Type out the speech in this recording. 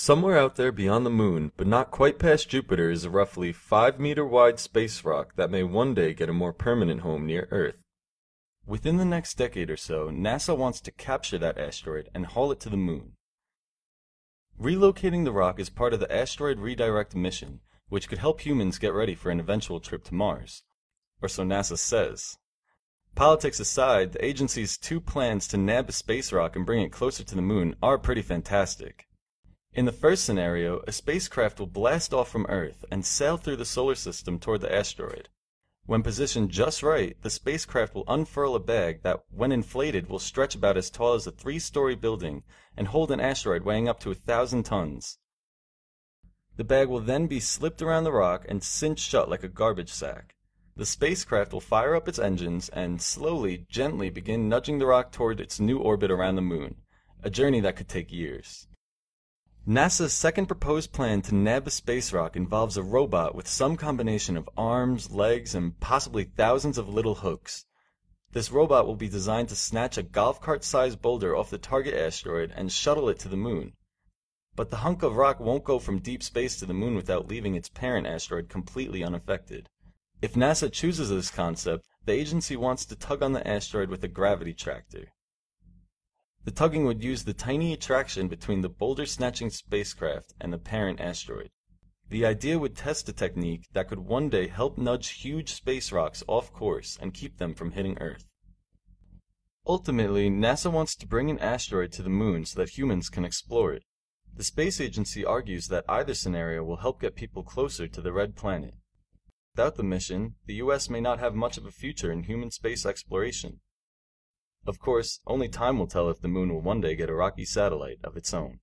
Somewhere out there beyond the moon, but not quite past Jupiter, is a roughly 5-meter wide space rock that may one day get a more permanent home near Earth. Within the next decade or so, NASA wants to capture that asteroid and haul it to the moon. Relocating the rock is part of the Asteroid Redirect Mission, which could help humans get ready for an eventual trip to Mars. Or so NASA says. Politics aside, the agency's two plans to nab a space rock and bring it closer to the moon are pretty fantastic. In the first scenario, a spacecraft will blast off from Earth and sail through the solar system toward the asteroid. When positioned just right, the spacecraft will unfurl a bag that, when inflated, will stretch about as tall as a 3-story building and hold an asteroid weighing up to 1,000 tons. The bag will then be slipped around the rock and cinched shut like a garbage sack. The spacecraft will fire up its engines and slowly, gently begin nudging the rock toward its new orbit around the moon, a journey that could take years. NASA's second proposed plan to nab a space rock involves a robot with some combination of arms, legs, and possibly thousands of little hooks. This robot will be designed to snatch a golf cart-sized boulder off the target asteroid and shuttle it to the moon. But the hunk of rock won't go from deep space to the moon without leaving its parent asteroid completely unaffected. If NASA chooses this concept, the agency wants to tug on the asteroid with a gravity tractor. The tugging would use the tiny attraction between the boulder-snatching spacecraft and the parent asteroid. The idea would test a technique that could one day help nudge huge space rocks off course and keep them from hitting Earth. Ultimately, NASA wants to bring an asteroid to the moon so that humans can explore it. The space agency argues that either scenario will help get people closer to the red planet. Without the mission, the US may not have much of a future in human space exploration. Of course, only time will tell if the moon will one day get a rocky satellite of its own.